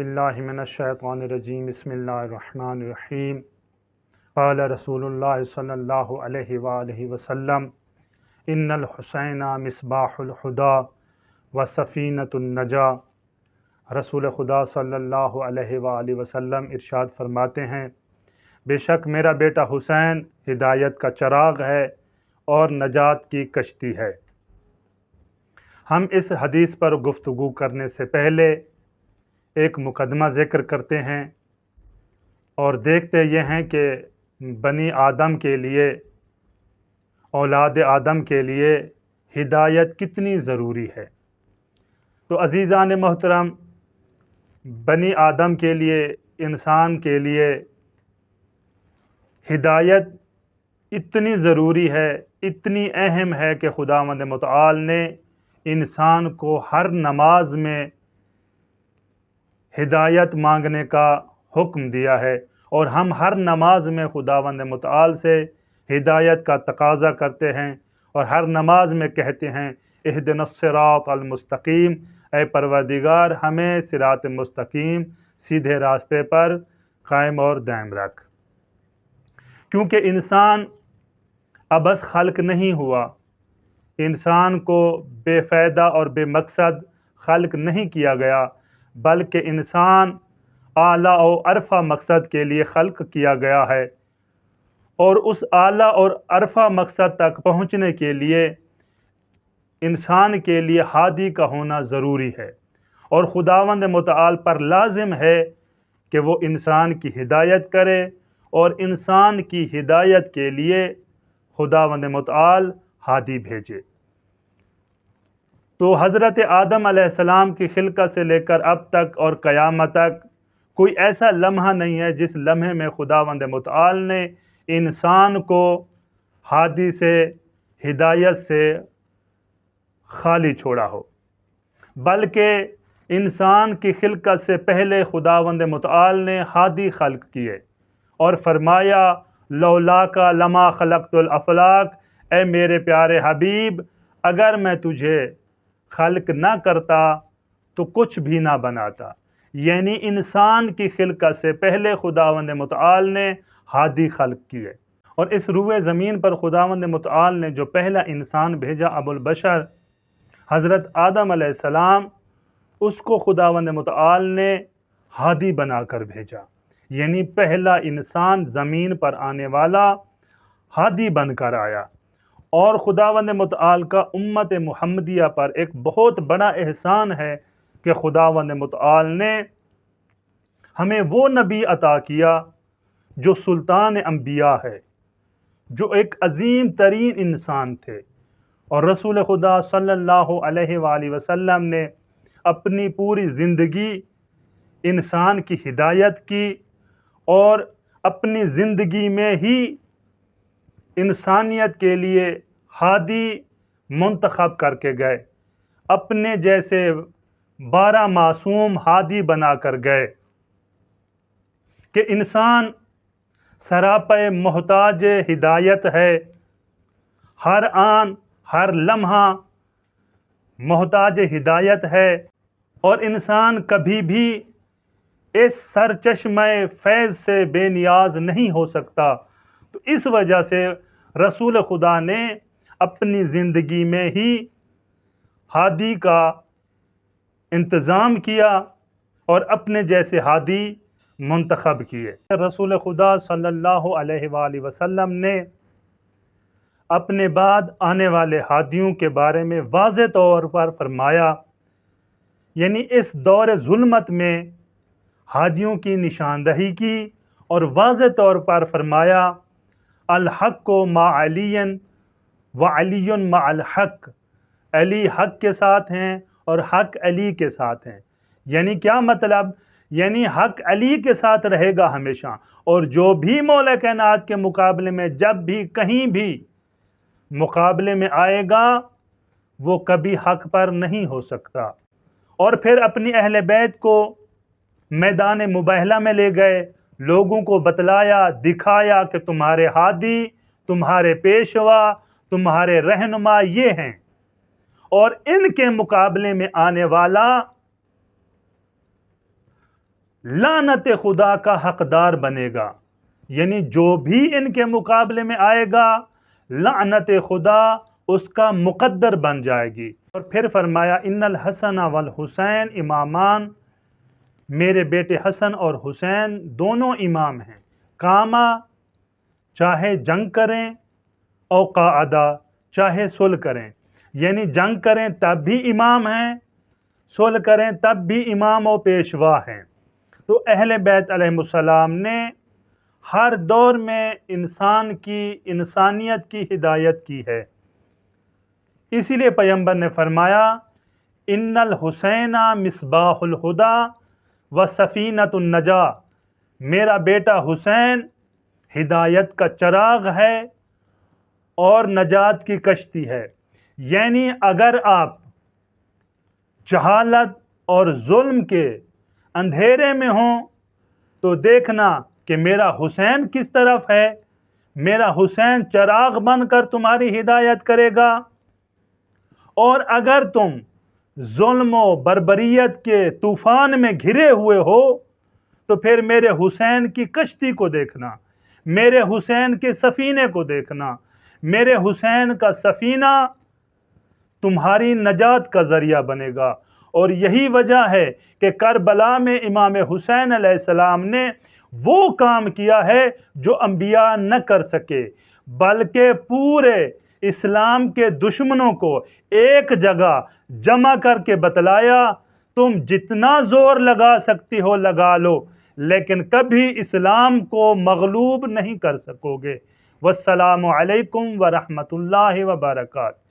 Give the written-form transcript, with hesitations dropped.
बिल्लाहि मिनश्शैतानिर्रजीम बिस्मिल्लाहिर्रहमानिर्रहीम क़ाल रसूलुल्लाह सल्लल्लाहु अलैहि वसल्लम इन्नल हुसैना मिस्बाहुल हुदा व सफ़ीनतुन नजा। रसूल खुदा सल्लल्लाहु अलैहि वसल्लम इरशाद फरमाते हैं, बेशक मेरा बेटा हुसैन हिदायत का चराग है और नजात की कश्ती है। हम इस हदीस पर गुफ्तगू करने से पहले एक मुकदमा ज़िक्र करते हैं और देखते ये हैं कि बनी आदम के लिए, औलाद आदम के लिए हिदायत कितनी ज़रूरी है। तो अज़ीज़ान मोहतरम, बनी आदम के लिए, इंसान के लिए हिदायत इतनी ज़रूरी है, इतनी अहम है कि खुदावंद मुतआल ने इंसान को हर नमाज में हिदायत मांगने का हुक्म दिया है और हम हर नमाज में खुदावंद मुतआल से हिदायत का तकाज़ा करते हैं और हर नमाज में कहते हैं, इहदिनस सिरातल मुस्तकीम, ऐ परवरदिगार हमें सिरात मुस्तकीम, सीधे रास्ते पर कायम और दायम रख। क्योंकि इंसान अबस खल्क नहीं हुआ, इंसान को बेफ़ायदा और बेमकसद खल्क नहीं किया गया, बल्कि इंसान आला और अरफा मकसद के लिए खल्क किया गया है और उस आला और अरफा मकसद तक पहुँचने के लिए इंसान के लिए हादी का होना ज़रूरी है और खुदावंद मुतआल पर लाजिम है कि वो इंसान की हिदायत करे और इंसान की हिदायत के लिए खुदावंद मुतआल हादी भेजे। तो हज़रत आदम अलैहिस्सलाम की खिलकत से लेकर अब तक और क़यामत तक कोई ऐसा लम्हा नहीं है जिस लम्हे में खुदावंद मुतआल ने इंसान को हादी से, हिदायत से खाली छोड़ा हो, बल्कि इंसान की खिलकत से पहले खुदावंद मुतआल ने हादी खल्क किए और फरमाया, लौलाका लमा खलक़तुल अफ़लाक, ए मेरे प्यारे हबीब, अगर मैं तुझे खल्क ना करता तो कुछ भी ना बनाता। यानी इंसान की खिलकत से पहले खुदावंद मुतआल ने हादी खल्क किए और इस रूए ज़मीन पर खुदावंद मुतआल ने जो पहला इंसान भेजा, अबुल बशर हज़रत आदम अलैहिस्सलाम, उसको खुदावंद मुतआल ने हादी बनाकर भेजा। यानी पहला इंसान ज़मीन पर आने वाला हादी बनकर आया। और खुदावंद मुतआल का उम्मत मुहम्मदिया पर एक बहुत बड़ा एहसान है कि खुदावंद मुतआल ने हमें वो नबी अता किया जो सुल्तान अंबिया है, जो एक अजीम तरीन इंसान थे। और रसूल खुदा सल्लल्लाहु अलैहि वसल्लम ने अपनी पूरी ज़िंदगी इंसान की हिदायत की और अपनी ज़िंदगी में ही इंसानियत के लिए हादी मुंतखब करके गए, अपने जैसे 12 मासूम हादी बना कर गए कि इंसान सरापे मोहताज हिदायत है, हर आन हर लम्हा मोहताज हिदायत है और इंसान कभी भी इस सरचश्मे फैज़ से बेनियाज नहीं हो सकता। तो इस वजह से रसूल खुदा ने अपनी ज़िंदगी में ही हादी का इंतज़ाम किया और अपने जैसे हादी मुंतखब किए। रसूल खुदा सल्लल्लाहु अलैहि वसल्लम ने अपने बाद आने वाले हादियों के बारे में वाज़े तौर पर फरमाया, यानी इस दौर ज़ुल्मत में हादियों की निशानदही की और वाज़े तौर पर फरमाया, अल हक़्क़ु मा अलियन व अलियुन मा अल हक़्क़, अली हक़ के साथ हैं और हक़ अली के साथ हैं। यानी क्या मतलब? यानी हक़ अली के साथ रहेगा हमेशा और जो भी मौला कायनात के मुकाबले में जब भी कहीं भी मुकाबले में आएगा वो कभी हक़ पर नहीं हो सकता। और फिर अपनी अहले बैत को मैदान मुबाहला में ले गए, लोगों को बतलाया, दिखाया कि तुम्हारे हादी, तुम्हारे पेशवा, तुम्हारे रहनुमा ये हैं और इनके मुकाबले में आने वाला लानत खुदा का हकदार बनेगा, यानी जो भी इनके मुकाबले में आएगा लानत खुदा उसका मुकद्दर बन जाएगी। और फिर फरमाया इन्नल हसन वल हुसैन इमामान, मेरे बेटे हसन और हुसैन दोनों इमाम हैं। कामा, चाहे जंग करें, और क़ाअदा, चाहे सुलह करें, यानी जंग करें तब भी इमाम हैं, सुलह करें तब भी इमाम और पेशवा हैं। तो अहले बैत अलैहिमुस्सलाम ने हर दौर में इंसान की, इंसानियत की हिदायत की है। इसीलिए पैगंबर ने फरमाया इन्नल हुसैना मिसबाहुल हुदा व सफ़ीनतुन नजा, मेरा बेटा हुसैन हिदायत का चराग है और नजात की कश्ती है। यानी अगर आप जहालत और जुल्म के अंधेरे में हों तो देखना कि मेरा हुसैन किस तरफ है, मेरा हुसैन चराग बनकर तुम्हारी हिदायत करेगा। और अगर तुम जुल्म व बर्बरियत के तूफ़ान में घिरे हुए हो तो फिर मेरे हुसैन की कश्ती को देखना, मेरे हुसैन के सफ़ीने को देखना। मेरे हुसैन का सफ़ीना तुम्हारी नजात का ज़रिया बनेगा। और यही वजह है कि करबला में इमाम हुसैन अलैहिस्सलाम ने वो काम किया है जो अंबिया न कर सके, बल्कि पूरे इस्लाम के दुश्मनों को एक जगह जमा करके बतलाया, तुम जितना ज़ोर लगा सकती हो लगा लो, लेकिन कभी इस्लाम को मगलूब नहीं कर सकोगे। वस्सलामु अलैकुम व रहमतुल्लाहि व बरकातहू।